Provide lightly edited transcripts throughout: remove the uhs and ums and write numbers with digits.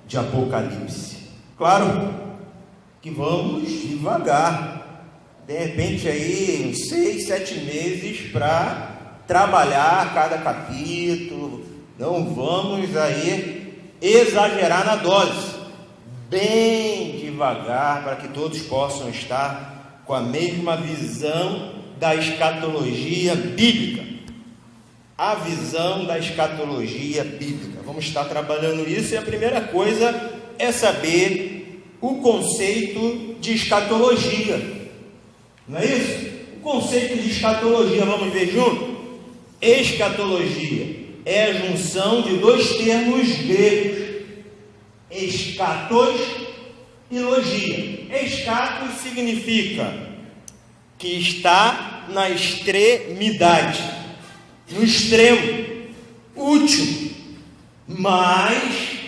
de Apocalipse. Claro que vamos devagar, de repente aí uns 6, 7 meses para trabalhar cada capítulo. Não vamos aí exagerar na dose, bem devagar, para que todos possam estar com a mesma visão da escatologia bíblica. A visão da escatologia bíblica. Vamos estar trabalhando isso, e a primeira coisa é saber o conceito de escatologia. Não é isso? O conceito de escatologia, vamos ver junto? Escatologia é a junção de dois termos gregos: escatos e logia. Escatos significa que está na extremidade, no extremo, último. Mas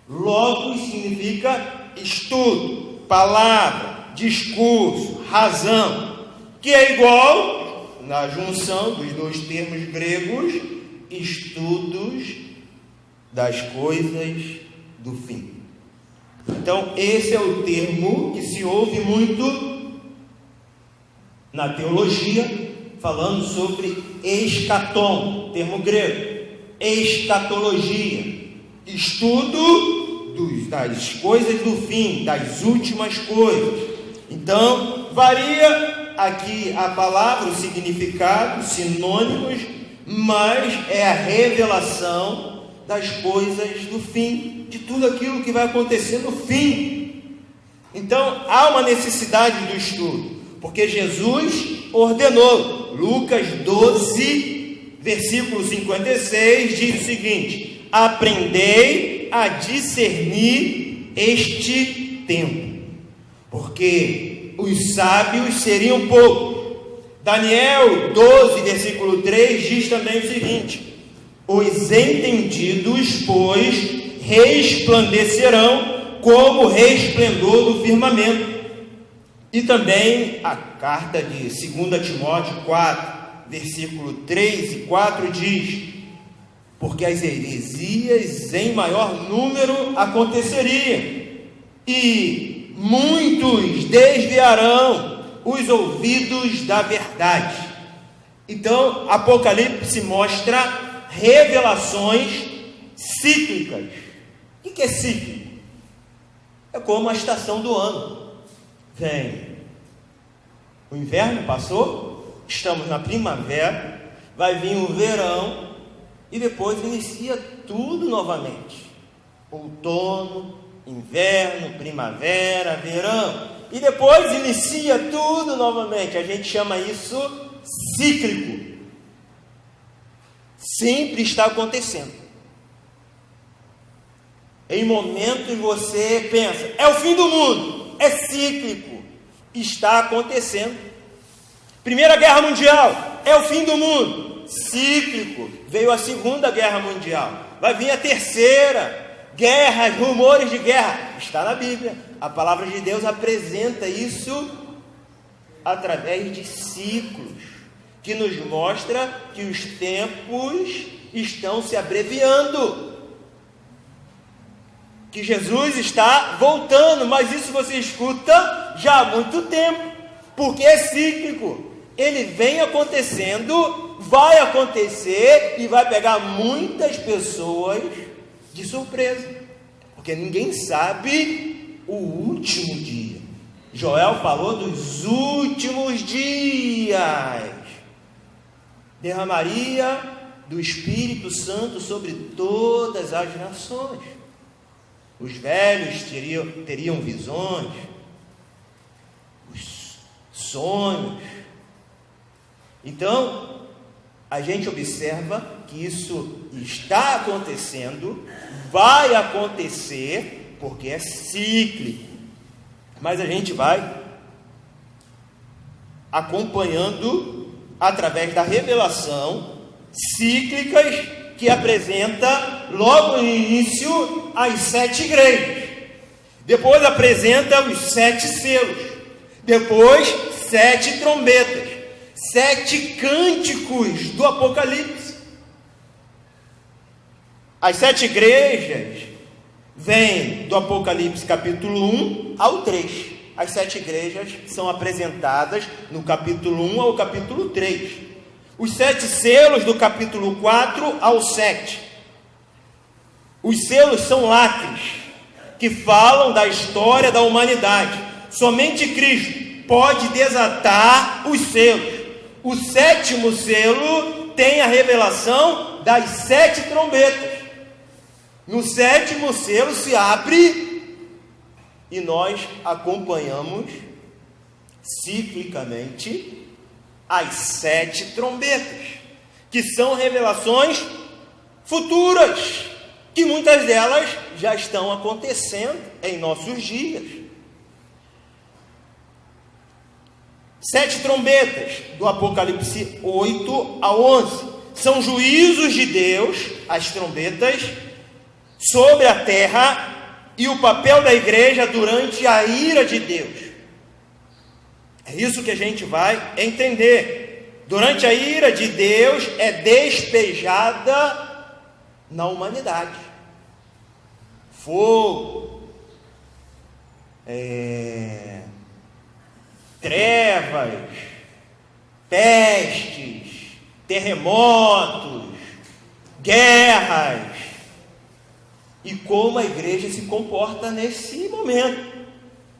logos significa estudo, palavra, discurso, razão, que é igual, na junção dos dois termos gregos, estudos das coisas do fim. Então esse é o termo que se ouve muito na teologia, falando sobre escatom, termo grego, escatologia, estudo das coisas do fim, das últimas coisas. Então, varia aqui a palavra, o significado, sinônimos, mas é a revelação das coisas do fim, de tudo aquilo que vai acontecer no fim. Então, há uma necessidade do estudo, porque Jesus ordenou. Lucas 12, versículo 56, diz o seguinte: aprendei a discernir este tempo, porque os sábios seriam poucos. Daniel 12, versículo 3, diz também o seguinte: os entendidos, pois, resplandecerão como o resplendor do firmamento. E também a carta de 2 Timóteo 4, versículo 3 e 4 diz: porque as heresias em maior número aconteceriam, e muitos desviarão os ouvidos da verdade. Então, Apocalipse mostra revelações cíclicas. O que é cíclico? É como a estação do ano. Vem o inverno, passou, estamos na primavera, vai vir o verão, e depois inicia tudo novamente: outono, inverno, primavera, verão, e depois inicia tudo novamente. A gente chama isso cíclico. Sempre está acontecendo. Em momentos você pensa, é o fim do mundo. É cíclico, está acontecendo. Primeira Guerra Mundial, é o fim do mundo, cíclico. Veio a Segunda Guerra Mundial, vai vir a terceira, guerras, rumores de guerra, está na Bíblia. A palavra de Deus apresenta isso através de ciclos, que nos mostra que os tempos estão se abreviando, que Jesus está voltando. Mas isso você escuta já há muito tempo, porque é cíclico. Ele vem acontecendo, vai acontecer e vai pegar muitas pessoas de surpresa, porque ninguém sabe o último dia. Joel falou dos últimos dias. Derramaria do Espírito Santo sobre todas as nações. Os velhos teriam visões, os sonhos. Então, a gente observa que isso está acontecendo, vai acontecer, porque é cíclico. Mas a gente vai acompanhando através da revelação cíclicas, que apresenta logo no início as 7 igrejas, depois apresenta os 7 selos, depois 7 trombetas, 7 cânticos do Apocalipse. As 7 igrejas vêm do Apocalipse capítulo 1 ao 3. As 7 igrejas são apresentadas no capítulo 1 ao capítulo 3. Os 7 selos do capítulo 4 ao 7. Os selos são lacres que falam da história da humanidade. Somente Cristo pode desatar os selos. O 7º selo tem a revelação das 7 trombetas. No 7º selo se abre e nós acompanhamos ciclicamente as 7 trombetas, que são revelações futuras, que muitas delas já estão acontecendo em nossos dias. 7 trombetas, do Apocalipse 8 a 11, são juízos de Deus, as trombetas, sobre a terra e o papel da igreja durante a ira de Deus. É isso que a gente vai entender. Durante a ira de Deus é despejada na humanidade fogo, trevas, pestes, terremotos, guerras. E como a igreja se comporta nesse momento.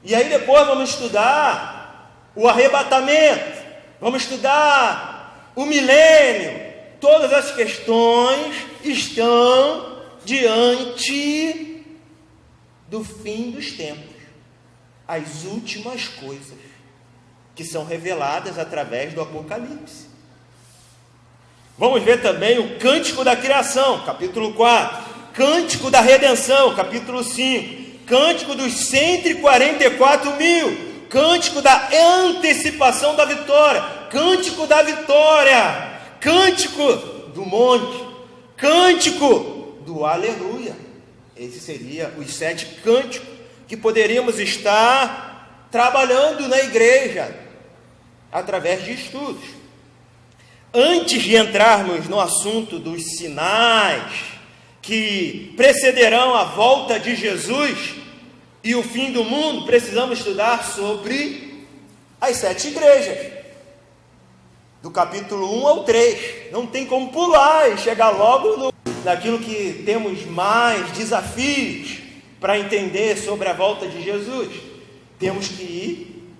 E aí depois vamos estudar o arrebatamento, vamos estudar o milênio. Todas as questões estão diante do fim dos tempos, as últimas coisas que são reveladas através do Apocalipse. Vamos ver também o cântico da criação, capítulo 4. Cântico da redenção, capítulo 5. Cântico dos 144 mil. Cântico da antecipação da vitória. Cântico da vitória. Cântico do monte. Cântico do aleluia. Esses seriam os 7 cânticos que poderíamos estar trabalhando na igreja através de estudos. Antes de entrarmos no assunto dos sinais que precederão a volta de Jesus e o fim do mundo, precisamos estudar sobre as 7 igrejas, do capítulo 1 ao 3. Não tem como pular e chegar logo naquilo que temos mais desafios para entender sobre a volta de Jesus. Temos que ir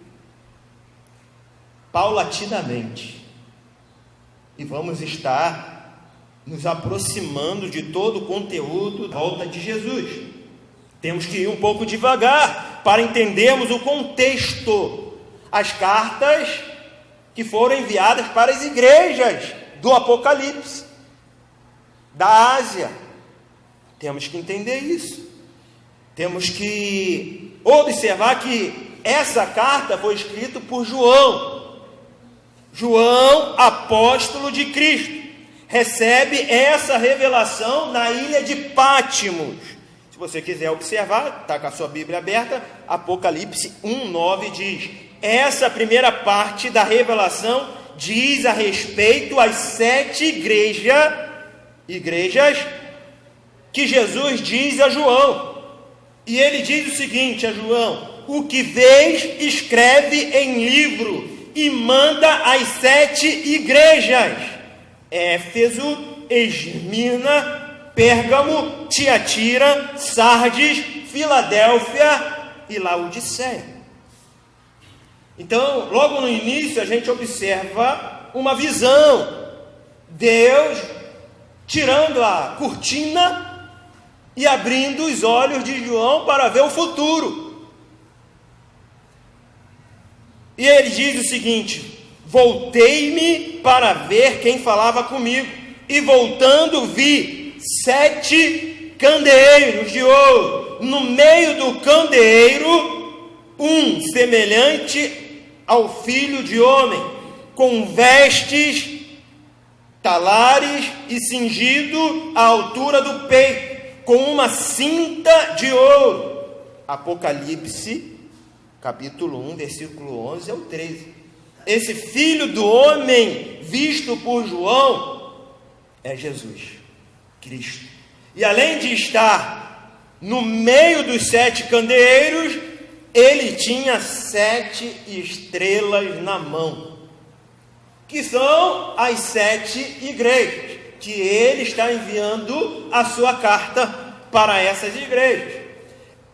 paulatinamente, e vamos estar nos aproximando de todo o conteúdo da volta de Jesus. Temos que ir um pouco devagar para entendermos o contexto, as cartas que foram enviadas para as igrejas do Apocalipse, da Ásia. Temos que entender isso. Temos que observar que essa carta foi escrita por João, apóstolo de Cristo. Recebe essa revelação na ilha de Pátimos. Se você quiser observar, está com a sua Bíblia aberta, Apocalipse 1:9 diz: essa primeira parte da revelação diz a respeito às 7 igrejas que Jesus diz a João. E ele diz o seguinte a João: o que vês, escreve em livro e manda às 7 igrejas: Éfeso, Esmirna, Pérgamo, Tiatira, Sardes, Filadélfia e Laodiceia. Então, logo no início, a gente observa uma visão. Deus tirando a cortina e abrindo os olhos de João para ver o futuro. E ele diz o seguinte: voltei-me para ver quem falava comigo, e voltando vi 7 candeeiros de ouro, no meio do candeeiro um semelhante ao filho de homem, com vestes, talares e cingido à altura do peito, com uma cinta de ouro. Apocalipse capítulo 1, versículo 11 ao 13. Esse filho do homem visto por João é Jesus Cristo. E além de estar no meio dos 7 candeeiros, ele tinha 7 estrelas na mão, que são as 7 igrejas, que ele está enviando a sua carta para essas igrejas.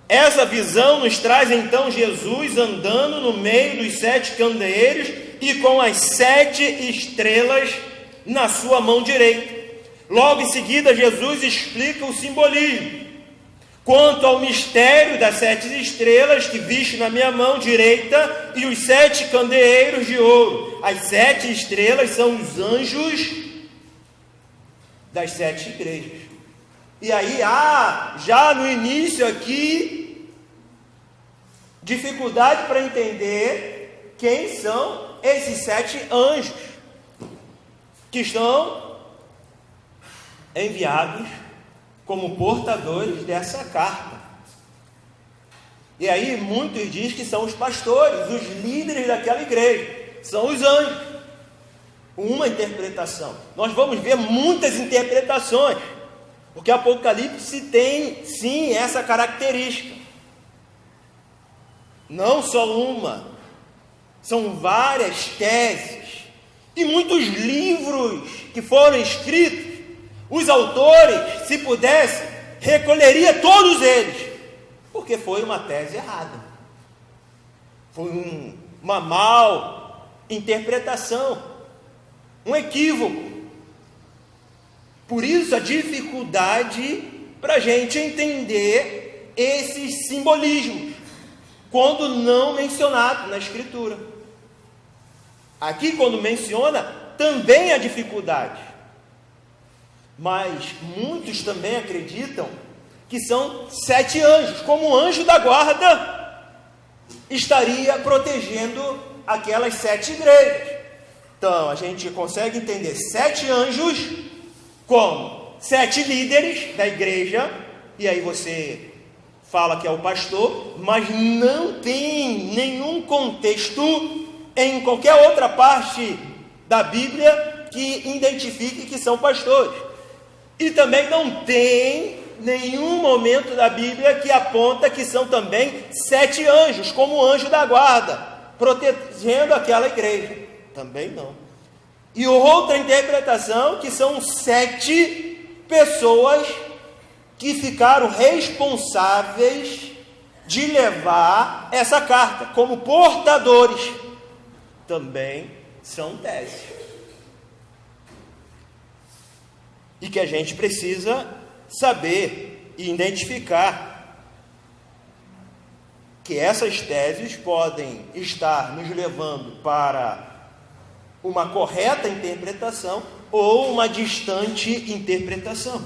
Essa visão nos traz então Jesus andando no meio dos 7 candeeiros e com as 7 estrelas na sua mão direita. Logo em seguida, Jesus explica o simbolismo quanto ao mistério das 7 estrelas que visto na minha mão direita e os 7 candeeiros de ouro. As 7 estrelas são os anjos das 7 igrejas. E aí há, já no início aqui, dificuldade para entender quem são esses 7 anjos que estão enviados como portadores dessa carta. E aí muitos dizem que são os pastores, os líderes daquela igreja, são os anjos. Uma interpretação. Nós vamos ver muitas interpretações, porque Apocalipse tem sim essa característica. Não só uma, são várias teses e muitos livros que foram escritos. Os autores, se pudessem, recolheria todos eles, porque foi uma tese errada, foi uma mal interpretação, um equívoco. Por isso a dificuldade para a gente entender esses simbolismos, quando não mencionado na Escritura. Aqui, quando menciona, também há dificuldade. Mas muitos também acreditam que são 7 anjos, como o anjo da guarda estaria protegendo aquelas 7 igrejas. Então a gente consegue entender 7 anjos como 7 líderes da igreja, e aí você fala que é o pastor, mas não tem nenhum contexto em qualquer outra parte da Bíblia que identifique que são pastores. E também não tem nenhum momento da Bíblia que aponta que são também 7 anjos, como o anjo da guarda, protegendo aquela igreja. Também não. E outra interpretação, que são 7 pessoas que ficaram responsáveis de levar essa carta, como portadores. Também são teses. E que a gente precisa saber e identificar que essas teses podem estar nos levando para uma correta interpretação ou uma distante interpretação.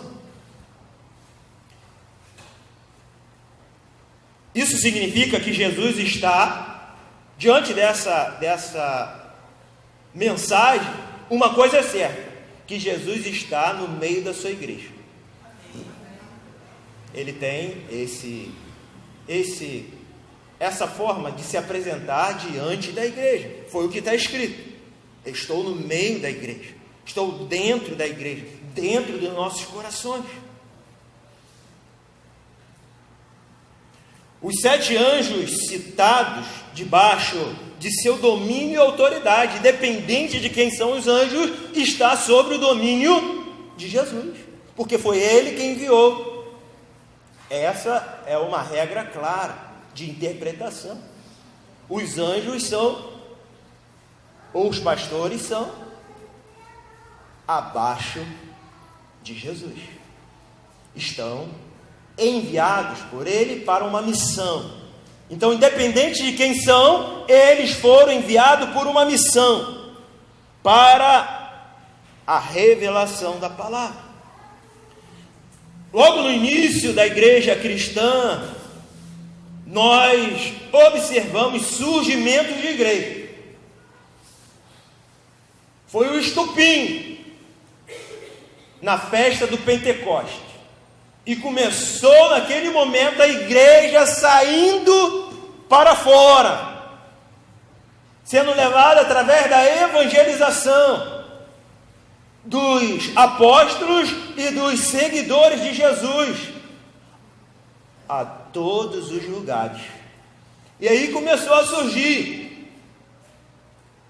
Isso significa que Jesus está, diante dessa mensagem, uma coisa é certa, que Jesus está no meio da sua igreja. Ele tem essa forma de se apresentar diante da igreja. Foi o que está escrito. Eu estou no meio da igreja. Estou dentro da igreja, dentro dos nossos corações. Os 7 anjos citados debaixo de seu domínio e autoridade, independente de quem são os anjos, está sobre o domínio de Jesus, porque foi ele quem enviou. Essa é uma regra clara de interpretação. Os anjos são, ou os pastores são, abaixo de Jesus. Estão enviados por ele para uma missão. Então, independente de quem são, eles foram enviados por uma missão para a revelação da palavra. Logo no início da igreja cristã, nós observamos surgimento de igreja. Foi o estupim na festa do Pentecoste. E começou naquele momento a igreja saindo para fora, sendo levada através da evangelização, dos apóstolos e dos seguidores de Jesus a todos os lugares. E aí começou a surgir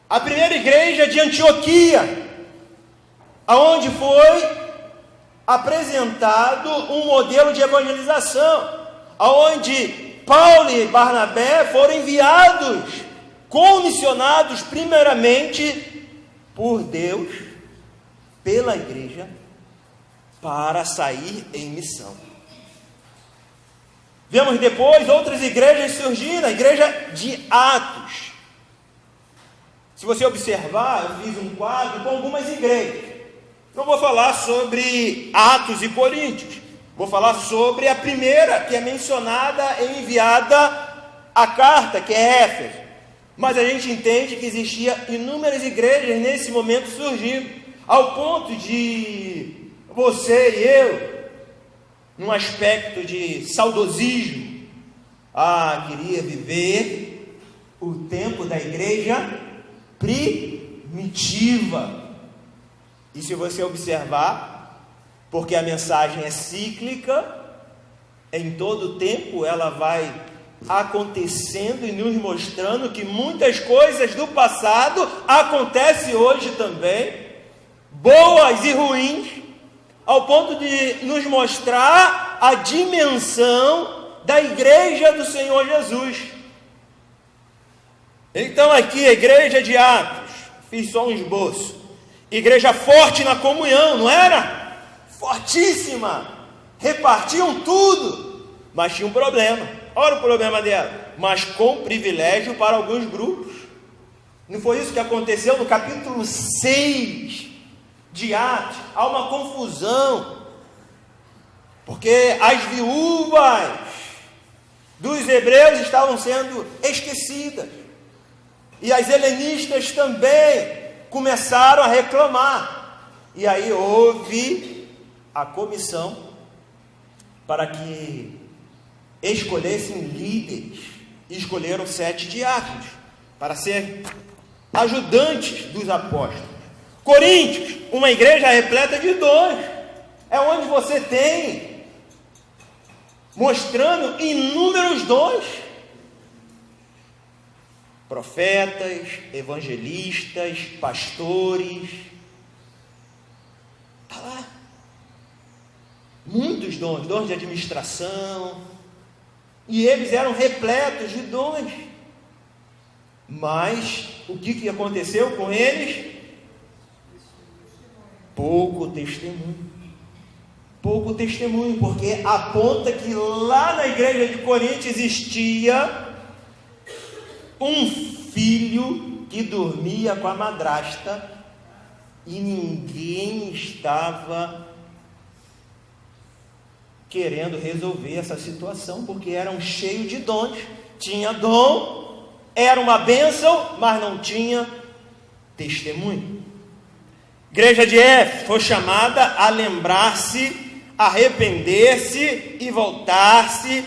a primeira igreja de Antioquia, aonde foi apresentado um modelo de evangelização, aonde Paulo e Barnabé foram enviados, comissionados primeiramente por Deus, pela igreja, para sair em missão. Vemos depois outras igrejas surgindo, a igreja de Atos. Se você observar, eu fiz um quadro com algumas igrejas. Não vou falar sobre Atos e Coríntios, vou falar sobre a primeira que é mencionada e enviada a carta, que é Éfeso. Mas a gente entende que existia inúmeras igrejas nesse momento surgindo, ao ponto de você e eu, num aspecto de saudosismo, queria viver o tempo da igreja primitiva. E se você observar, porque a mensagem é cíclica, em todo o tempo ela vai acontecendo e nos mostrando que muitas coisas do passado acontecem hoje também, boas e ruins, ao ponto de nos mostrar a dimensão da igreja do Senhor Jesus. Então aqui a igreja de Atos, fiz só um esboço, igreja forte na comunhão, não era? Fortíssima, repartiam tudo, mas tinha um problema. Olha o problema dela, mas com privilégio para alguns grupos. Não foi isso que aconteceu no capítulo 6 de Atos? Há uma confusão, porque as viúvas dos hebreus estavam sendo esquecidas, e as helenistas também começaram a reclamar, e aí houve a comissão para que escolhessem líderes, e escolheram 7 diáconos para ser ajudantes dos apóstolos. Coríntios, uma igreja repleta de dons, é onde você tem mostrando inúmeros dons, profetas, evangelistas, pastores, está lá, muitos dons, dons de administração, e eles eram repletos de dons. Mas o que aconteceu com eles? Pouco testemunho, porque aponta que lá na igreja de Corinto existia um filho que dormia com a madrasta e ninguém estava querendo resolver essa situação, porque eram cheios de dons, tinha dom, era uma bênção, mas não tinha testemunho. Igreja de Éfeso foi chamada a lembrar-se, arrepender-se e voltar-se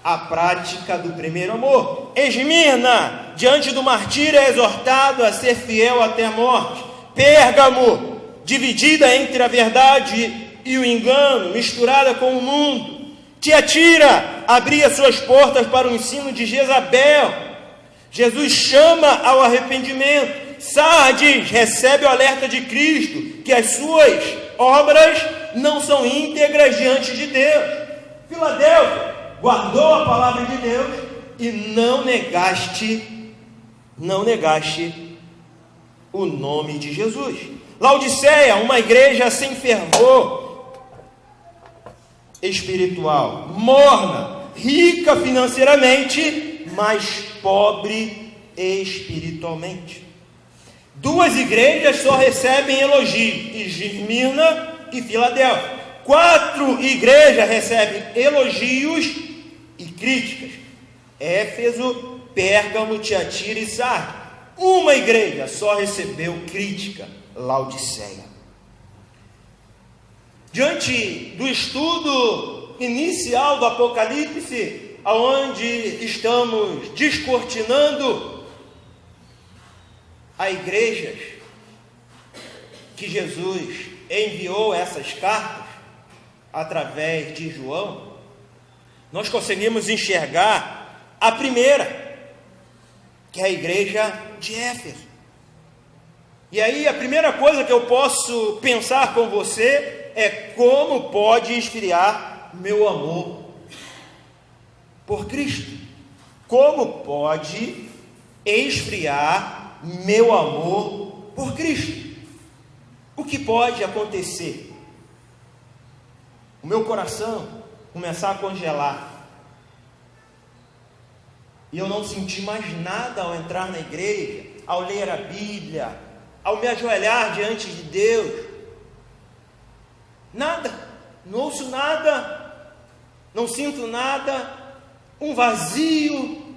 à prática do primeiro amor. Esmirna, diante do martírio, é exortado a ser fiel até a morte. Pérgamo, dividida entre a verdade e o engano, misturada com o mundo. Tiatira abria suas portas para o ensino de Jezabel. Jesus chama ao arrependimento. Sardes recebe o alerta de Cristo, que as suas obras não são íntegras diante de Deus. Filadélfia guardou a palavra de Deus e não negaste o nome de Jesus. Laodiceia, uma igreja sem fervor espiritual, morna, rica financeiramente, mas pobre espiritualmente. 2 igrejas só recebem elogios, Esmirna e Filadélfia. 4 igrejas recebem elogios e críticas, Éfeso, Pérgamo, Tiatira e Sardes. Uma igreja só recebeu crítica, Laodiceia. Diante do estudo inicial do Apocalipse, aonde estamos descortinando a igrejas que Jesus enviou essas cartas através de João, nós conseguimos enxergar a primeira, que é a igreja de Éfeso. E aí a primeira coisa que eu posso pensar com você é como pode esfriar meu amor por Cristo. Como pode esfriar meu amor por Cristo? O que pode acontecer? O meu coração começar a congelar e eu não sentir mais nada ao entrar na igreja, ao ler a Bíblia, ao me ajoelhar diante de Deus. Nada, não ouço nada, não sinto nada, um vazio,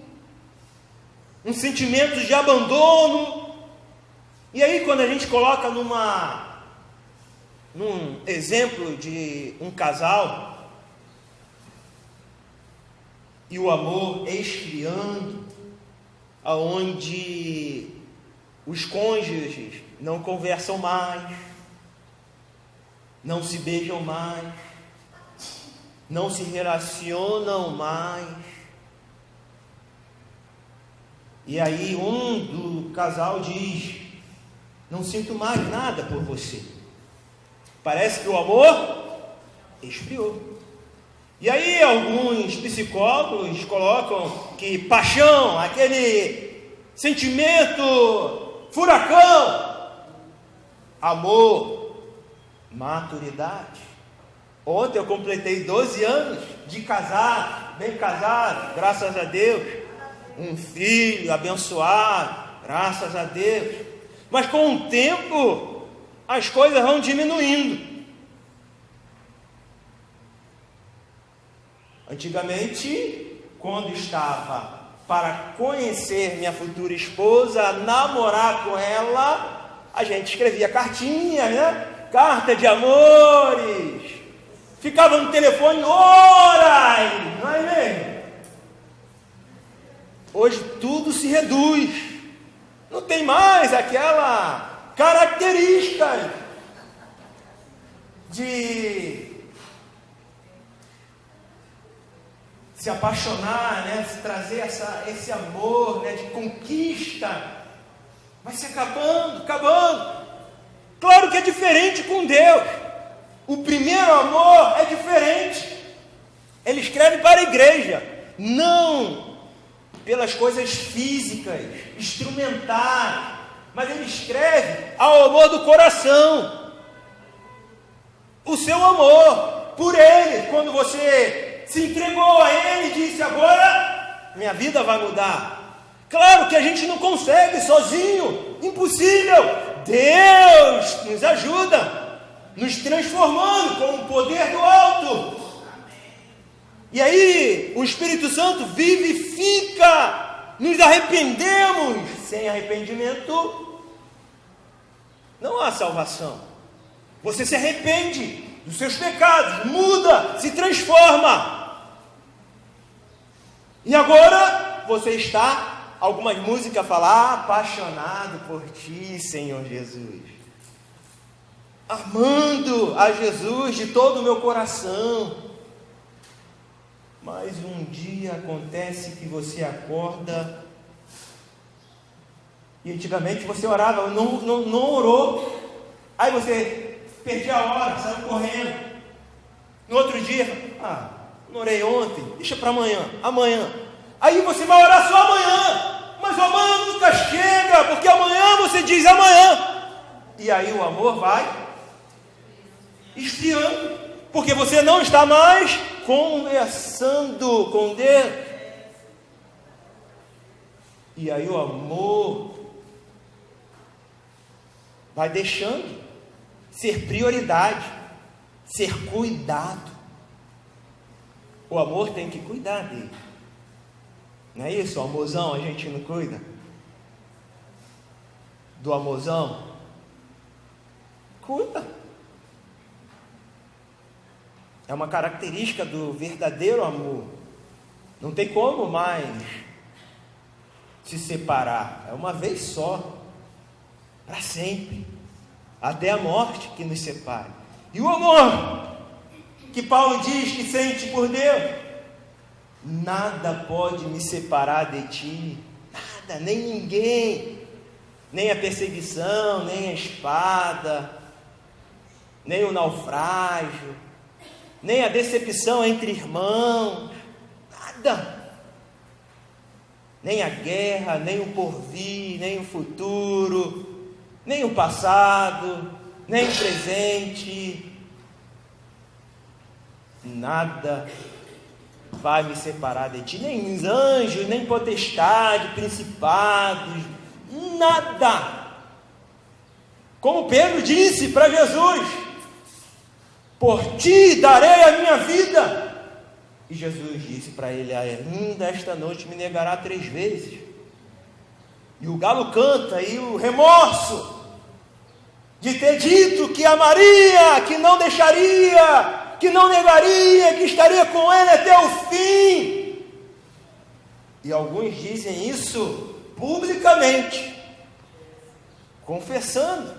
um sentimento de abandono. E aí quando a gente coloca num exemplo de um casal, e o amor esfriando, aonde os cônjuges não conversam mais, não se beijam mais, não se relacionam mais. E aí do casal diz: não sinto mais nada por você. Parece que o amor esfriou. E aí alguns psicólogos colocam que paixão, aquele sentimento furacão, amor, maturidade. Ontem eu completei 12 anos de casado, bem casado, graças a Deus. Um filho abençoado, graças a Deus. Mas com o tempo as coisas vão diminuindo. Antigamente, quando estava para conhecer minha futura esposa, namorar com ela, a gente escrevia cartinhas, né? Carta de amores. Ficava no telefone horas, não é mesmo? Hoje tudo se reduz. Não tem mais aquela característica de se apaixonar, né? Se trazer esse amor, né? De conquista. Vai se acabando. Claro que é diferente com Deus. O primeiro amor é diferente. Ele escreve para a igreja, não pelas coisas físicas, instrumentais, mas ele escreve ao amor do coração. O seu amor por ele, quando você se entregou a ele e disse: agora minha vida vai mudar. Claro que a gente não consegue sozinho, impossível. Deus nos ajuda, nos transformando com o poder do alto. E aí o Espírito Santo vivifica, nos arrependemos. Sem arrependimento não há salvação. Você se arrepende dos seus pecados, muda, se transforma. E agora você está, algumas músicas falam, apaixonado por ti, Senhor Jesus. Amando a Jesus de todo o meu coração. Mas um dia acontece que você acorda, e antigamente você orava, não orou, aí você perdia a hora, saiu correndo. No outro dia, não orei ontem, deixa para amanhã. Aí você vai orar só amanhã, mas o amanhã nunca chega, porque amanhã você diz amanhã. E aí o amor vai esfriando, porque você não está mais conversando com Deus. E aí o amor vai deixando ser prioridade, ser cuidado. O amor tem que cuidar dele. Não é isso? O amorzão a gente não cuida do amorzão? Cuida. É uma característica do verdadeiro amor. Não tem como mais se separar. É uma vez só, para sempre. até a morte que nos separe. E o amor que Paulo diz que sente por Deus, nada pode me separar de ti, nada, nem ninguém, nem a perseguição, nem a espada, nem o naufrágio, nem a decepção entre irmãos, nada, nem a guerra, nem o porvir, nem o futuro, nem o passado, nem o presente, nada vai me separar de ti, nem anjos, nem potestade, principados, nada. Como Pedro disse para Jesus: por ti darei a minha vida. E Jesus disse para ele: ainda esta noite me negará 3 vezes. E o galo canta, e o remorso de ter dito que amaria, que não deixaria, que não negaria, que estaria com ele até o fim. E alguns dizem isso publicamente, confessando,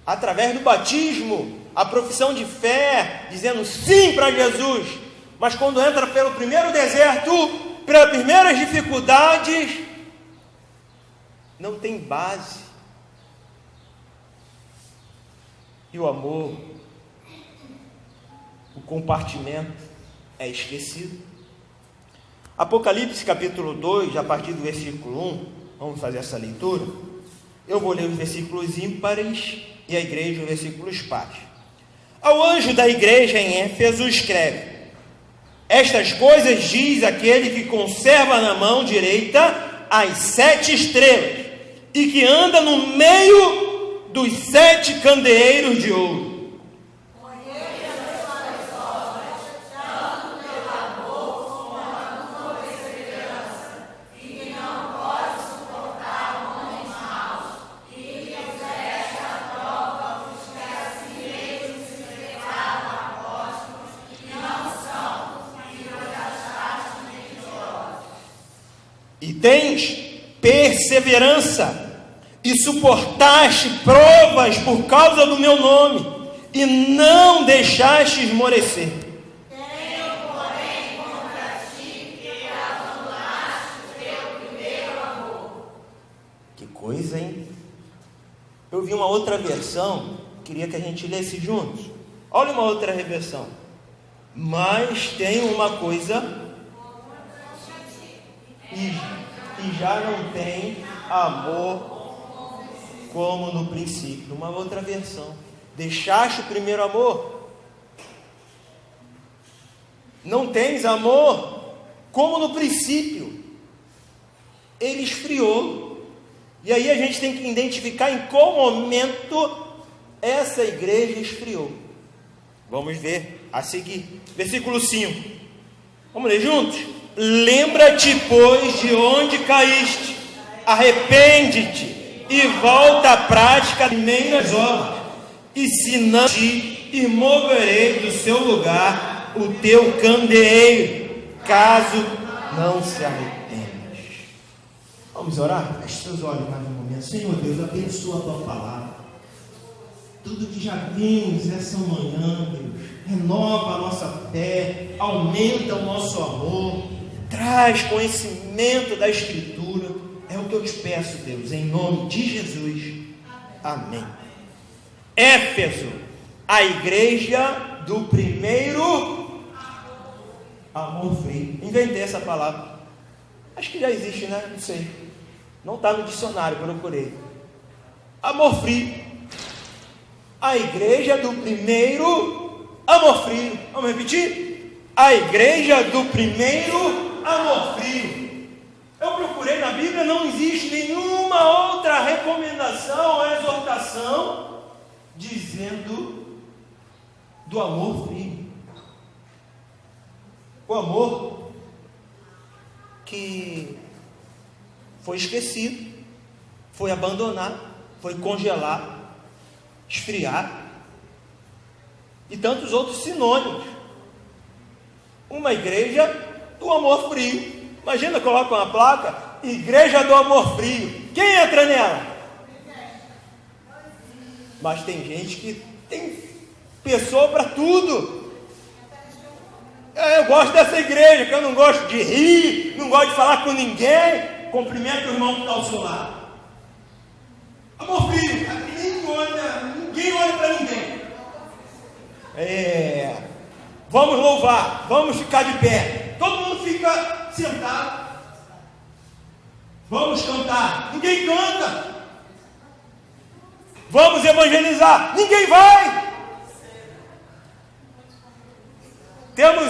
através do batismo, a profissão de fé, dizendo sim para Jesus, mas quando entra pelo primeiro deserto, pelas primeiras dificuldades, não tem base. E o amor, o compartimento é esquecido. Apocalipse capítulo 2, a partir do versículo 1, vamos fazer essa leitura. Eu vou ler os versículos ímpares e a igreja os versículos pares. Ao anjo da igreja em Éfeso escreve: estas coisas diz aquele que conserva na mão direita as 7 estrelas e que anda no meio dos 7 candeeiros de ouro. E tens perseverança, e suportaste provas por causa do meu nome, e não deixaste esmorecer. Tenho, porém, contra ti que abandonaste o teu primeiro amor. Que coisa, hein? Eu vi uma outra versão, queria que a gente lesse juntos. Olha uma outra versão. Mas tem uma coisa, e já não tem amor como no princípio. Uma outra versão. Deixaste o primeiro amor? Não tens amor como no princípio. Ele esfriou. E aí a gente tem que identificar em qual momento essa igreja esfriou. Vamos ver a seguir. Versículo 5. Vamos ler juntos? Lembra-te, pois, de onde caíste, arrepende-te e volta à prática das primeiras obras, e se não te moverei do seu lugar o teu candeeiro, caso não se arrependas. Vamos orar? Feche seus olhos mais um momento. Senhor Deus, abençoa a tua palavra. Tudo que já vimos essa manhã, Deus, renova a nossa fé, aumenta o nosso amor, traz conhecimento da Escritura. É o que eu te peço, Deus, em nome de Jesus. Amém. Éfeso, a igreja do primeiro amor frio. Inventei essa palavra. Acho que já existe, né? Não sei. Não está no dicionário, procurei. Amor frio. A igreja do primeiro amor frio. Vamos repetir? A igreja do primeiro amor frio. Eu procurei na Bíblia, não existe nenhuma outra recomendação ou exortação dizendo do amor frio. O amor que foi esquecido, foi abandonado, foi congelado, esfriar, e tantos outros sinônimos. Uma igreja do amor frio. Imagina, coloca uma placa, igreja do amor frio. Quem entra nela? Mas tem gente que tem pessoa para tudo. Eu gosto dessa igreja, que eu não gosto de rir, não gosto de falar com ninguém. Cumprimenta o irmão que está ao seu lado. Amor filho, ninguém olha para ninguém. Vamos louvar, vamos ficar de pé. Todo mundo fica sentado. Vamos cantar, ninguém canta. Vamos evangelizar, ninguém vai. Temos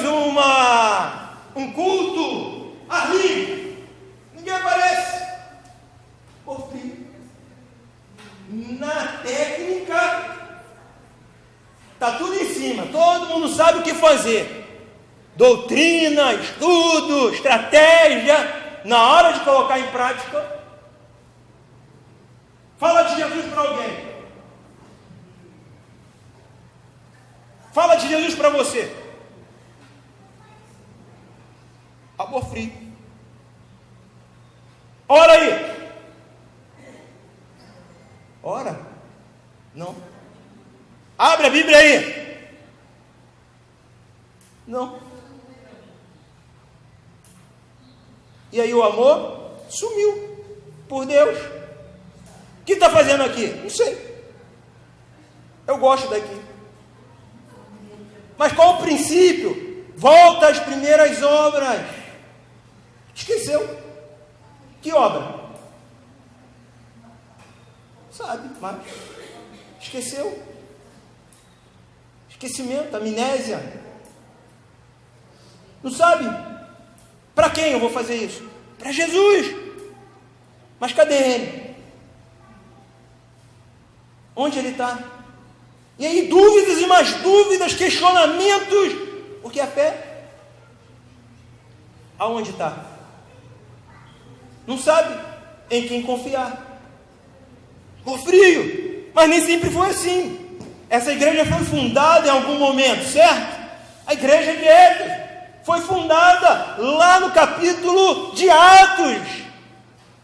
um culto ali, ninguém aparece. Por fim, na técnica está tudo em cima, todo mundo sabe o que fazer. Doutrina, estudo, estratégia. Na hora de colocar em prática, fala de Jesus para alguém. Fala de Jesus para você. Amor frio. Ora aí. Ora. Não. Abre a Bíblia aí. Não. E aí o amor sumiu por Deus. O que está fazendo aqui? Não sei. Eu gosto daqui. Mas qual o princípio? Volta às primeiras obras. Esqueceu. Que obra? Sabe, mas esqueceu. Esquecimento, amnésia. Não sabe? Para quem eu vou fazer isso? Para Jesus. Mas cadê ele? Onde ele está? E aí dúvidas e mais dúvidas, questionamentos. Porque a fé, aonde está? Não sabe em quem confiar. Por frio. Mas nem sempre foi assim. Essa igreja foi fundada em algum momento, certo? A igreja de Éfeso foi fundada lá no capítulo de Atos.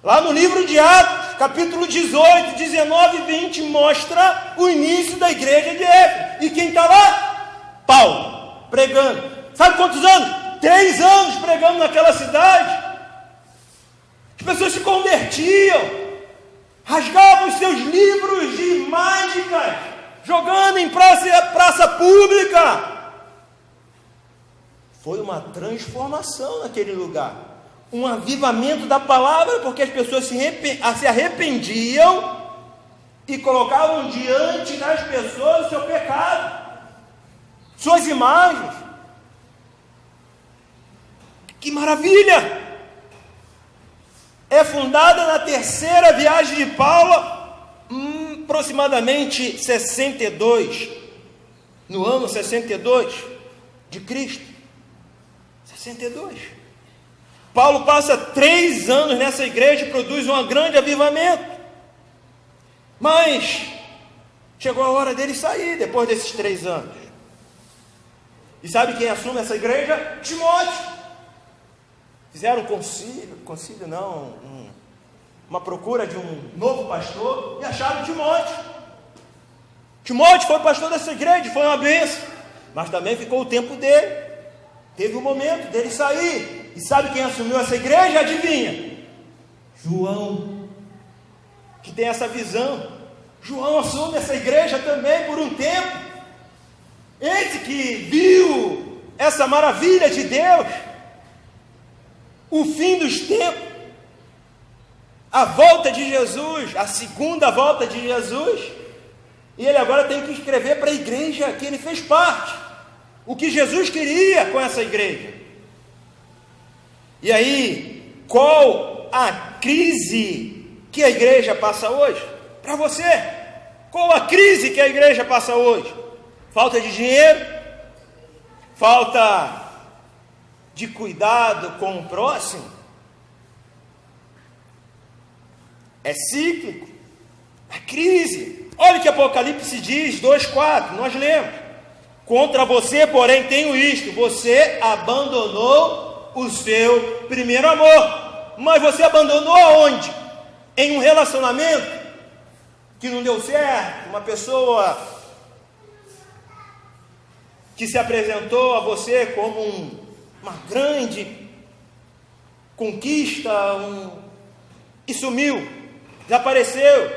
Lá no livro de Atos, capítulo 18, 19 e 20, mostra o início da igreja de Éfeso. E quem está lá? Paulo, pregando. Sabe quantos anos? 3 anos pregando naquela cidade. As pessoas se convertiam, rasgavam os seus livros de mágicas, jogando em praça pública. Foi uma transformação naquele lugar, um avivamento da palavra, porque as pessoas se arrependiam e colocavam diante das pessoas o seu pecado, suas imagens. Que maravilha! É fundada na terceira viagem de Paulo, aproximadamente 62, no ano 62 de Cristo. 62. Paulo passa 3 anos nessa igreja e produz um grande avivamento. Mas chegou a hora dele sair depois desses 3 anos. E sabe quem assume essa igreja? Timóteo. Fizeram um concílio não, uma procura de um novo pastor e acharam Timóteo. Timóteo foi pastor dessa igreja, foi uma bênção, mas também ficou o tempo dele. Teve um momento dele sair. E sabe quem assumiu essa igreja? Adivinha? João, que tem essa visão. João assume essa igreja também por um tempo. Esse que viu essa maravilha de Deus, o fim dos tempos, a volta de Jesus, a segunda volta de Jesus, e ele agora tem que escrever para a igreja que ele fez parte, o que Jesus queria com essa igreja. E aí, qual a crise que a igreja passa hoje? Para você, qual a crise que a igreja passa hoje? Falta de dinheiro? Falta de cuidado com o próximo? É cíclico? É crise. Olha o que Apocalipse diz, 2:4, nós lemos. Contra você, porém, tenho isto: você abandonou o seu primeiro amor. Mas você abandonou aonde? Em um relacionamento? que não deu certo, uma pessoa que se apresentou a você como uma grande conquista, e sumiu, desapareceu,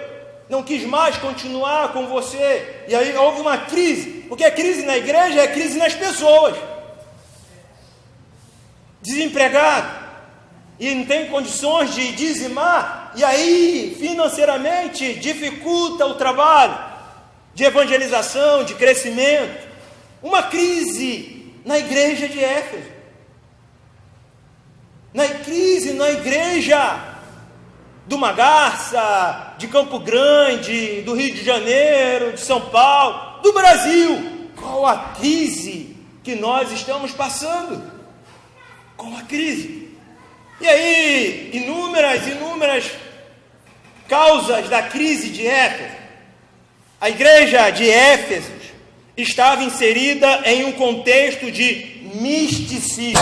não quis mais continuar com você, e aí houve uma crise, porque a crise na igreja é crise nas pessoas. Desempregado, e não tem condições de dizimar, e aí financeiramente dificulta o trabalho de evangelização, de crescimento. Uma crise na igreja de Éfeso, crise na igreja do Magarça, de Campo Grande, do Rio de Janeiro, de São Paulo, do Brasil. Qual a crise que nós estamos passando? Qual a crise? E aí, inúmeras causas da crise de Éfeso. A igreja de Éfeso estava inserida em um contexto de misticismo,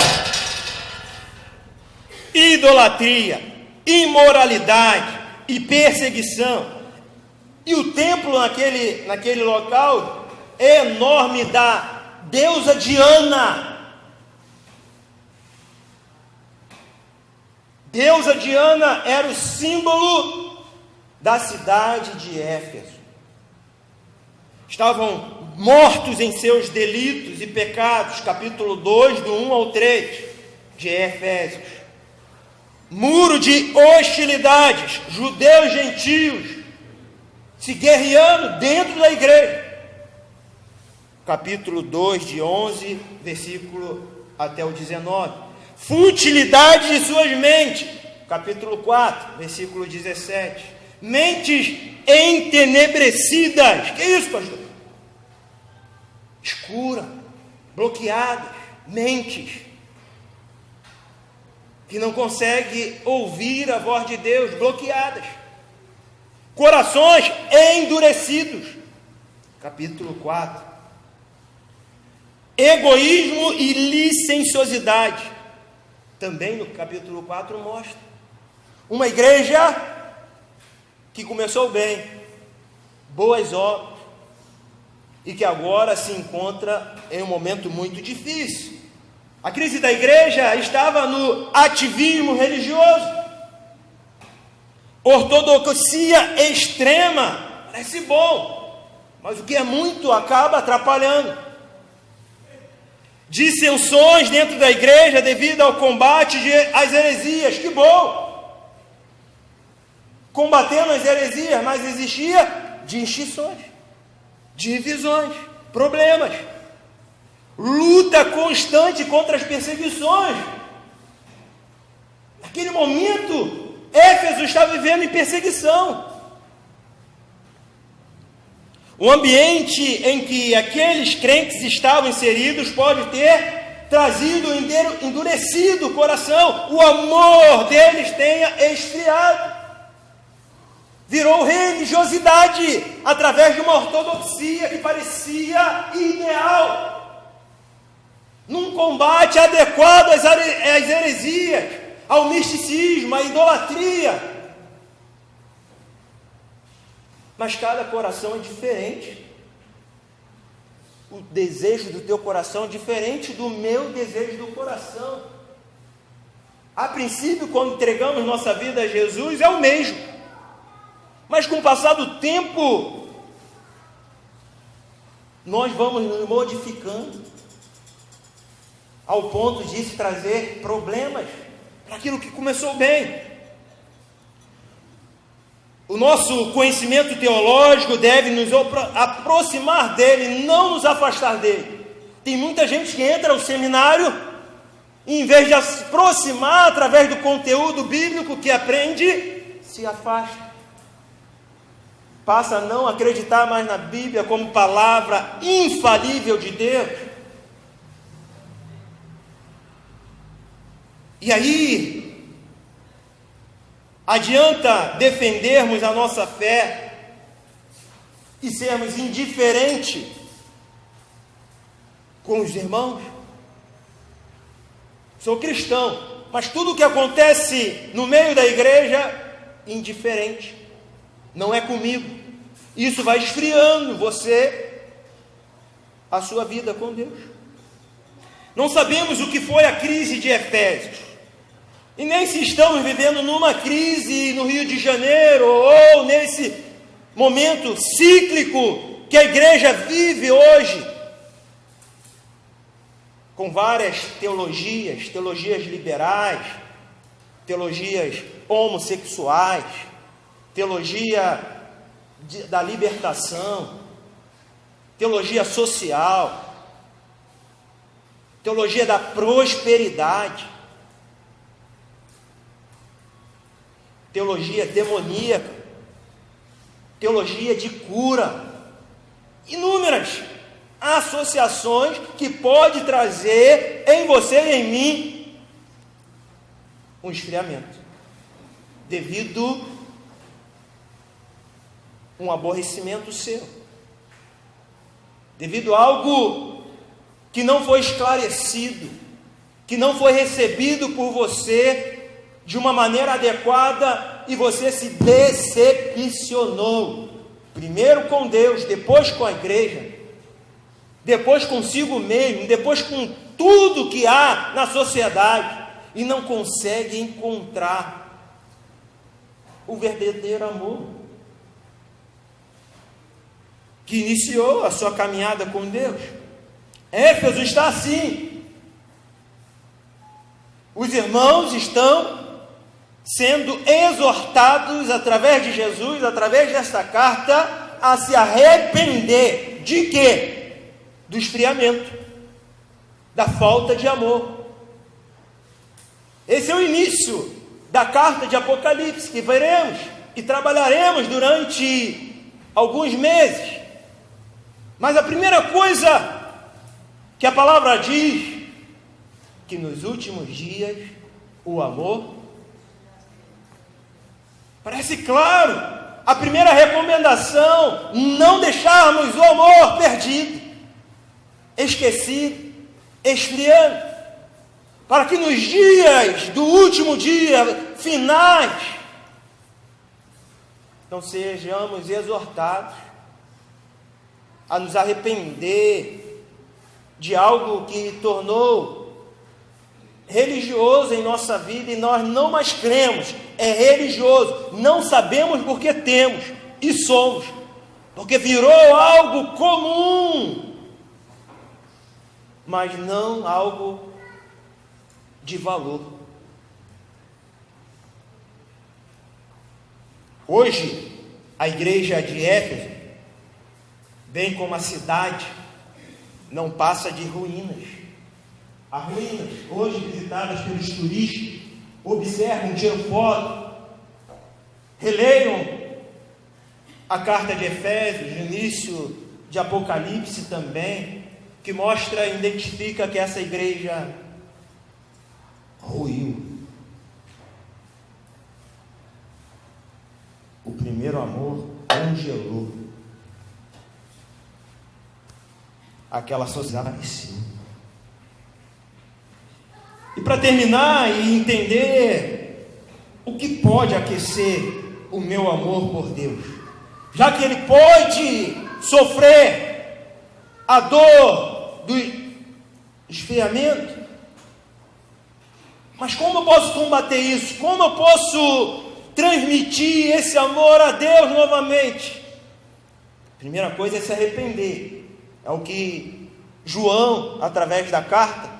idolatria, imoralidade e perseguição. E o templo naquele local enorme da deusa Diana. Deusa Diana era o símbolo da cidade de Éfeso. Estavam mortos em seus delitos e pecados, capítulo 2, do 1 ao 3 de Efésios. Muro de hostilidades, judeus e gentios se guerreando dentro da igreja. Capítulo 2, de 11, versículo até o 19. Futilidade de suas mentes, capítulo 4, versículo 17. Mentes entenebrecidas. Que isso, pastor? Escura, bloqueadas, mentes que não conseguem ouvir a voz de Deus, bloqueadas. Corações endurecidos, capítulo 4. Egoísmo e licenciosidade, também no capítulo 4 mostra. Uma igreja que começou bem, boas obras, e que agora se encontra em um momento muito difícil. A crise da igreja estava no ativismo religioso, ortodoxia extrema, parece bom, mas o que é muito acaba atrapalhando. Dissensões dentro da igreja devido ao combate às heresias, que bom! Combatendo as heresias, mas existia distinções, divisões, problemas, luta constante contra as perseguições. Naquele momento, Éfeso estava vivendo em perseguição. O ambiente em que aqueles crentes estavam inseridos pode ter trazido, endurecido o coração, o amor deles tenha esfriado. Virou religiosidade através de uma ortodoxia que parecia ideal, num combate adequado às heresias, ao misticismo, à idolatria. Mas cada coração é diferente. O desejo do teu coração é diferente do meu desejo do coração. A princípio, quando entregamos nossa vida a Jesus, é o mesmo. Mas com o passar do tempo, nós vamos nos modificando, ao ponto de se trazer problemas para aquilo que começou bem. O nosso conhecimento teológico deve nos aproximar dele, não nos afastar dele. Tem muita gente que entra ao seminário e, em vez de se aproximar através do conteúdo bíblico que aprende, se afasta. Passa a não acreditar mais na Bíblia como palavra infalível de Deus. E aí, adianta defendermos a nossa fé e sermos indiferentes com os irmãos? Sou cristão, mas tudo o que acontece no meio da igreja, indiferente. Não é comigo. Isso vai esfriando a sua vida com Deus. Não sabemos o que foi a crise de Efésios, e nem se estamos vivendo numa crise no Rio de Janeiro, ou nesse momento cíclico que a igreja vive hoje, com várias teologias liberais, teologias homossexuais, teologia da libertação, teologia social, teologia da prosperidade, teologia demoníaca, teologia de cura, inúmeras associações que pode trazer em você e em mim um esfriamento, devido a um aborrecimento seu, devido a algo que não foi esclarecido, que não foi recebido por você de uma maneira adequada, e você se decepcionou, primeiro com Deus, depois com a igreja, depois consigo mesmo, depois com tudo que há na sociedade, e não consegue encontrar o verdadeiro amor que iniciou a sua caminhada com Deus. Éfeso está assim. Os irmãos estão sendo exortados através de Jesus, através desta carta, a se arrepender de quê? Do esfriamento, da falta de amor. Esse é o início da carta de Apocalipse, que veremos e trabalharemos durante alguns meses. Mas a primeira coisa que a palavra diz, que nos últimos dias o amor, parece claro, a primeira recomendação, não deixarmos o amor perdido, esquecido, esfriando, para que nos dias do último dia, finais, não sejamos exortados a nos arrepender de algo que tornou religioso em nossa vida, e nós não mais cremos, é religioso, não sabemos porque temos, e somos, porque virou algo comum, mas não algo de valor. Hoje, a igreja de Éfeso, bem como a cidade, não passa de ruínas. As ruínas, hoje visitadas pelos turistas, observam, tiram foto, releiam a carta de Efésios, no início de Apocalipse também, que mostra e identifica que essa igreja ruiu. O primeiro amor congelou. Aquela sociedade apareceu. E para terminar e entender o que pode aquecer o meu amor por Deus, já que ele pode sofrer a dor do esfriamento, mas como eu posso combater isso? Como eu posso transmitir esse amor a Deus novamente? A primeira coisa é se arrepender. É o que João, através da carta,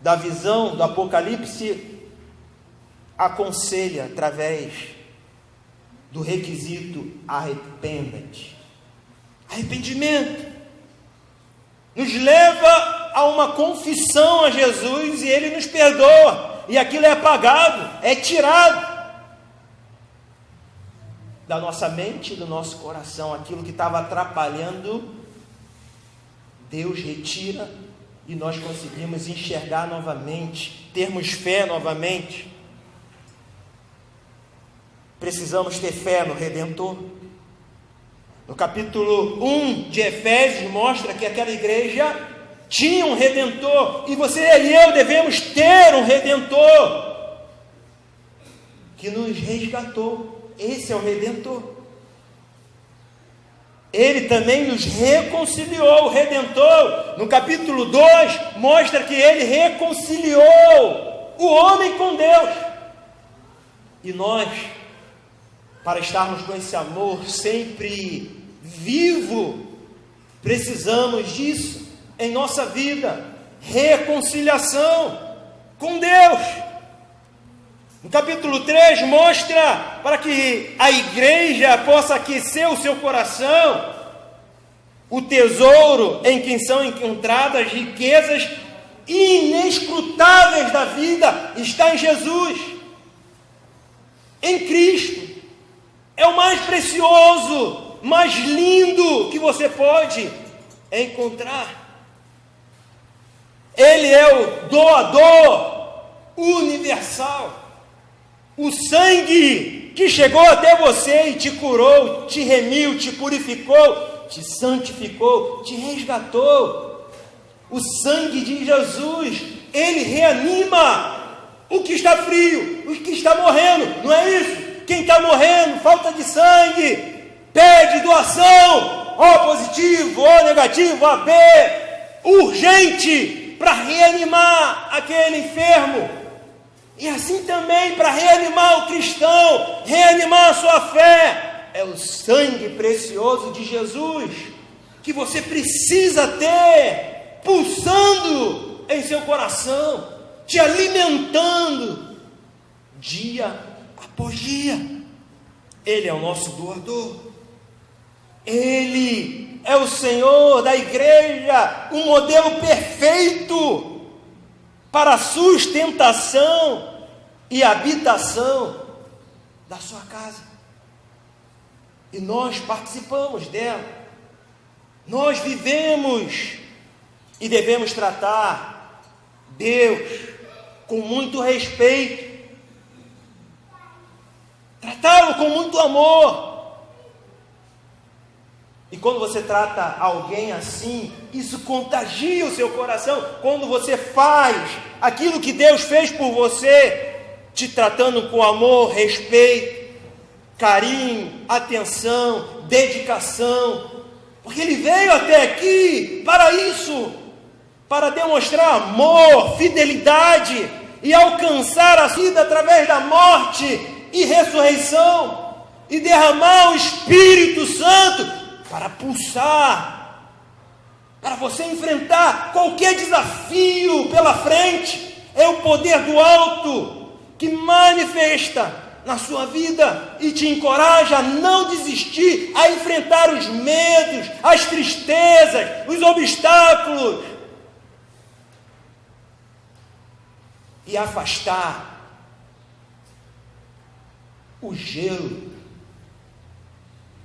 da visão do Apocalipse, aconselha através do requisito: arrependa-te. Arrependimento nos leva a uma confissão a Jesus, e Ele nos perdoa, e aquilo é apagado, é tirado da nossa mente, do nosso coração. Aquilo que estava atrapalhando, Deus retira, e nós conseguimos enxergar novamente, termos fé novamente. Precisamos ter fé no Redentor. No capítulo 1 de Efésios mostra que aquela igreja tinha um Redentor, e você e eu devemos ter um Redentor que nos resgatou. Esse é o Redentor. Ele também nos reconciliou, o Redentor. No capítulo 2, mostra que ele reconciliou o homem com Deus. E nós, para estarmos com esse amor sempre vivo, precisamos disso em nossa vida. Reconciliação com Deus. No capítulo 3 mostra, para que a igreja possa aquecer o seu coração, o tesouro em quem são encontradas riquezas inescrutáveis da vida está em Jesus, em Cristo. É o mais precioso, mais lindo que você pode encontrar. Ele é o doador universal. O sangue que chegou até você e te curou, te remiu, te purificou, te santificou, te resgatou. O sangue de Jesus, ele reanima o que está frio, o que está morrendo, não é isso? Quem está morrendo, falta de sangue, pede doação, O positivo, O negativo, AB, urgente, para reanimar aquele enfermo. E assim também para reanimar o cristão, reanimar a sua fé. É o sangue precioso de Jesus que você precisa ter pulsando em seu coração, te alimentando dia após dia. Ele é o nosso doador. Ele é o Senhor da igreja, um modelo perfeito para a sustentação e habitação da sua casa. E nós participamos dela. Nós vivemos e devemos tratar Deus com muito respeito, tratá-lo com muito amor. E quando você trata alguém assim, isso contagia o seu coração. Quando você faz aquilo que Deus fez por você, te tratando com amor, respeito, carinho, atenção, dedicação, porque Ele veio até aqui para isso, para demonstrar amor, fidelidade e alcançar a vida através da morte e ressurreição, e derramar o Espírito Santo para pulsar, para você enfrentar qualquer desafio pela frente. É o poder do alto que manifesta na sua vida e te encoraja a não desistir, a enfrentar os medos, as tristezas, os obstáculos e afastar o gelo,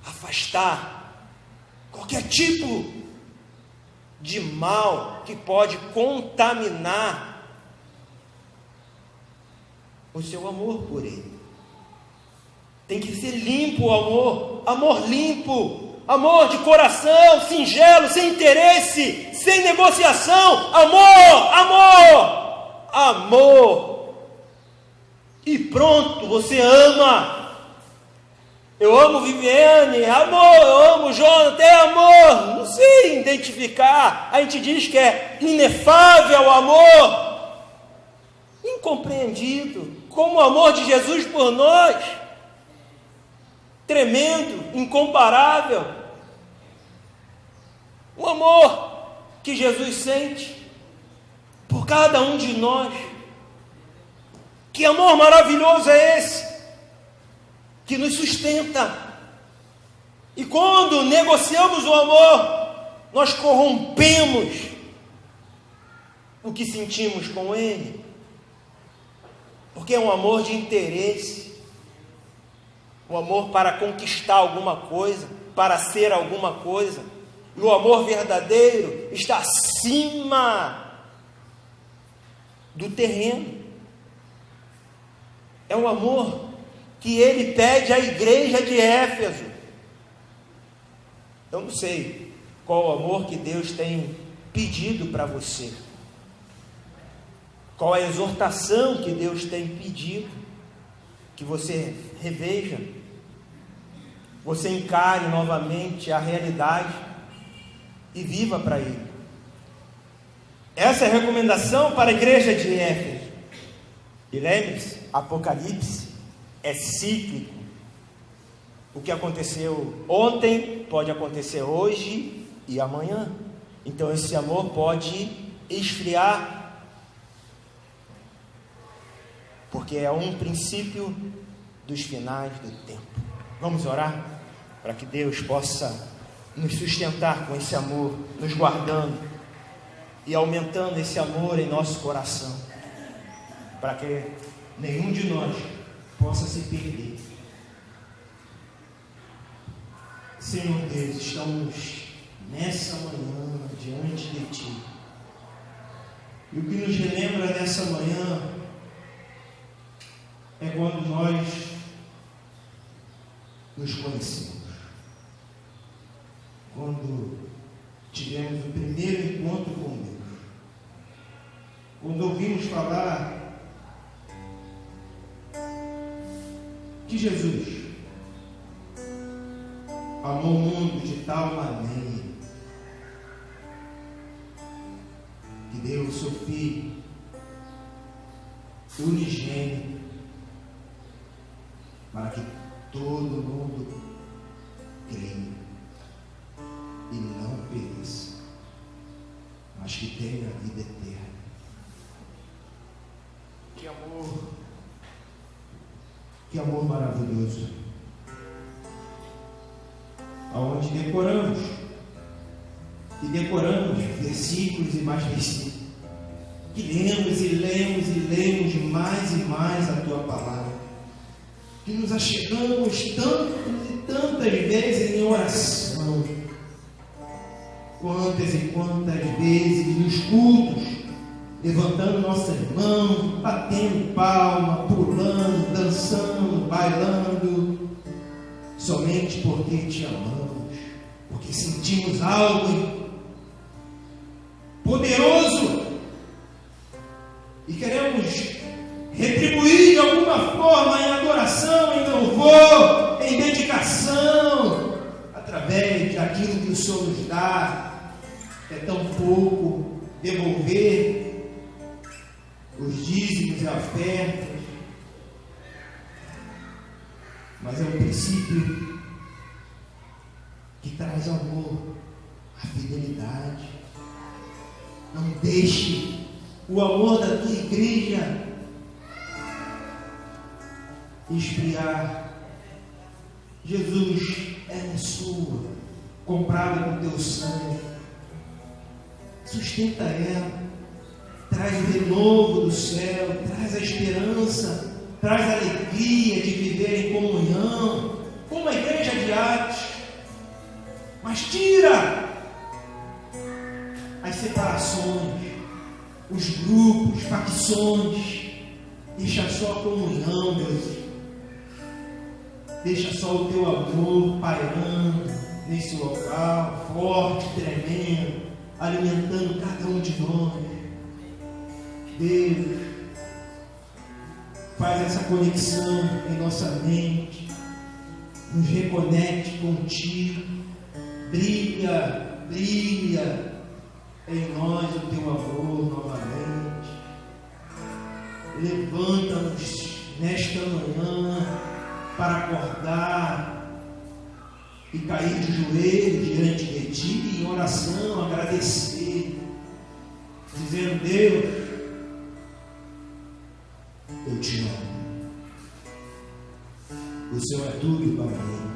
afastar qualquer tipo de mal que pode contaminar o seu amor por Ele. Tem que ser limpo o amor, amor limpo, amor de coração, singelo, sem interesse, sem negociação, amor, amor, amor. E pronto, você ama. Eu amo Viviane, amor, eu amo Jonathan, é amor. Não sei identificar. A gente diz que é inefável o amor, incompreendido, como o amor de Jesus por nós, tremendo, incomparável. O amor que Jesus sente por cada um de nós. Que amor maravilhoso é esse? Que nos sustenta. E quando negociamos o amor, nós corrompemos o que sentimos com Ele, porque é um amor de interesse, um amor para conquistar alguma coisa, para ser alguma coisa. E o amor verdadeiro está acima do terreno. É um amor que Ele pede à igreja de Éfeso. Eu não sei qual o amor que Deus tem pedido para você, qual a exortação que Deus tem pedido que você reveja. você encare novamente a realidade e viva para Ele. Essa é a recomendação para a igreja de Éfeso. E lembre-se, Apocalipse é cíclico. O que aconteceu ontem pode acontecer hoje e amanhã. Então esse amor pode esfriar, porque é um princípio dos finais do tempo. Vamos orar para que Deus possa nos sustentar com esse amor, nos guardando e aumentando esse amor em nosso coração, para que nenhum de nós possa se perder. Senhor Deus, estamos nessa manhã diante de Ti, e o que nos relembra nessa manhã é quando nós nos conhecemos, quando tivemos o primeiro encontro com Deus, quando ouvimos falar que Jesus amou o mundo de tal maneira que deu o seu Filho unigênito para que todo mundo creia e não pereça, mas que tenha a vida eterna. Que amor maravilhoso, aonde decoramos versículos e mais versículos, que lemos e mais e mais a Tua palavra, que nos achegamos tantas vezes em oração, quantas e quantas vezes nos cultos, levantando nossas mãos, batendo palma, pulando, dançando, bailando, somente porque Te amamos, porque sentimos algo poderoso e queremos retribuir de alguma forma em adoração, em louvor, em dedicação, através daquilo que o Senhor nos dá. É tão pouco devolver os dízimos e ofertas, mas é um princípio que traz amor, a fidelidade. Não deixe o amor da tua igreja esfriar. Jesus é sua, comprada com teu sangue. Sustenta ela, traz o renovo do céu, traz a esperança, traz a alegria de viver em comunhão, como a igreja de Atos. Mas tira as separações, os grupos, facções. Deixa só a comunhão, Deus. Deixa só o Teu amor pairando nesse local, forte, tremendo, alimentando cada um de nós. Deus, faz essa conexão em nossa mente, nos reconecte contigo, brilha em nós o Teu amor novamente. Levanta-nos nesta manhã para acordar e cair de joelhos diante de Ti em oração, agradecer, dizendo: Deus, eu Te amo. O Senhor é tudo para mim.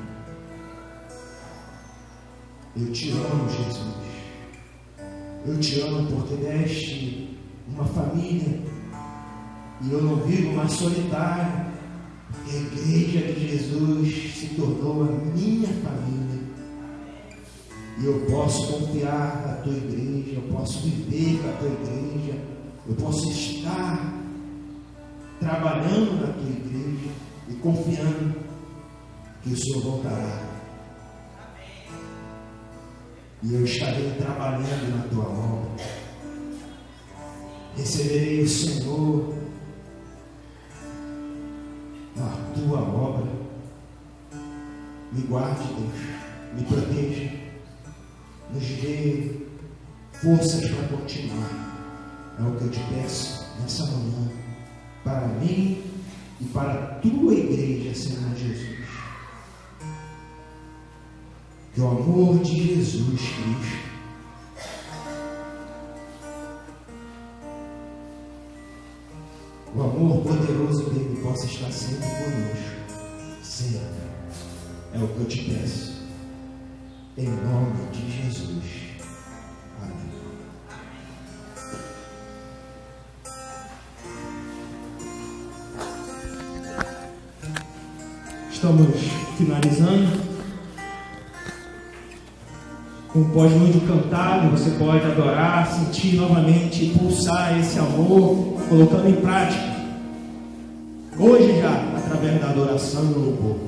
Eu Te amo, Jesus. Eu Te amo porque deste uma família e eu não vivo mais solitário. A igreja de Jesus se tornou a minha família. E eu posso confiar na Tua igreja, eu posso viver com a Tua igreja, eu posso estar trabalhando na Tua igreja e confiando que o Senhor voltará. E eu estarei trabalhando na Tua obra. Receberei o Senhor na Tua obra. Me guarde, Deus, me proteja, nos dê forças para continuar. É o que eu te peço nessa manhã, para mim e para a tua igreja, Senhor Jesus. Que o amor de Jesus Cristo, o amor poderoso dele possa estar sempre conosco, sempre. É o que eu te peço, em nome de Jesus. Amém. Estamos finalizando. Como pode muito cantar, você pode adorar, sentir novamente, pulsar esse amor, colocando em prática. Hoje já, através da adoração e do louvor.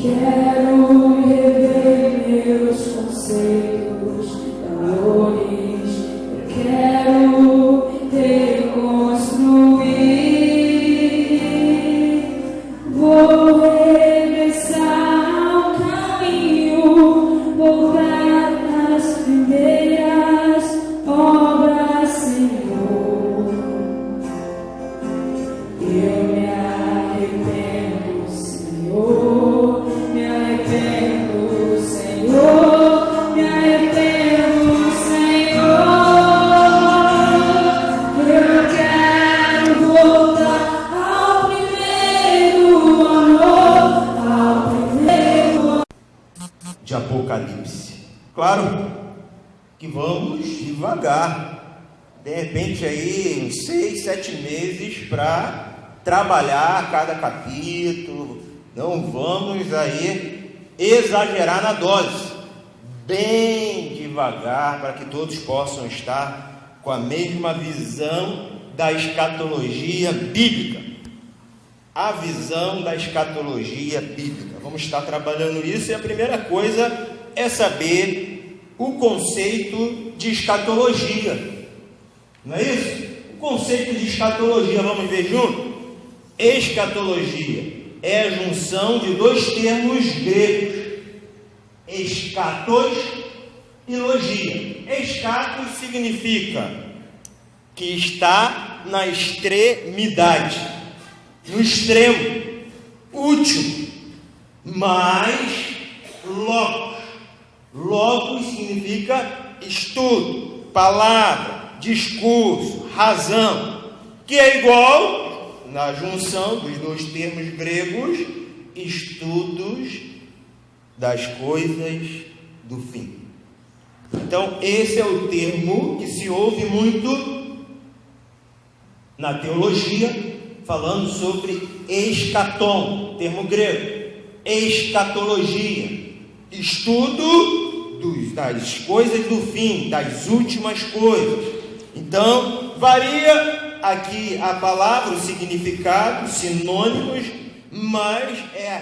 Quero rever meus conceitos, valores. Eu quero reconstruir. Vou regressar ao caminho, voltar às primeiras obras, Senhor. Eu me arrependo, Senhor. Me arrependo, Senhor. Me arrependo, Senhor. Eu quero voltar ao primeiro amor, ao primeiro De Apocalipse. Claro que vamos devagar. De repente aí uns 6, 7 meses para trabalhar cada capítulo. Não vamos aí exagerar na dose. Bem devagar, para que todos possam estar com a mesma visão da escatologia bíblica. A visão da escatologia bíblica. Vamos estar trabalhando isso, e a primeira coisa é saber o conceito de escatologia. Não é isso? O conceito de escatologia, vamos ver junto? Escatologia é a junção de dois termos gregos: escatos e logia. Escatos significa que está na extremidade, no extremo, último, mas logos. Logos significa estudo, palavra, discurso, razão, que é igual, na junção dos dois termos gregos, estudos das coisas do fim. Então, esse é o termo que se ouve muito na teologia, falando sobre escatom, termo grego, escatologia, estudo das coisas do fim, das últimas coisas. Então, varia aqui a palavra, o significado, sinônimos, mas é a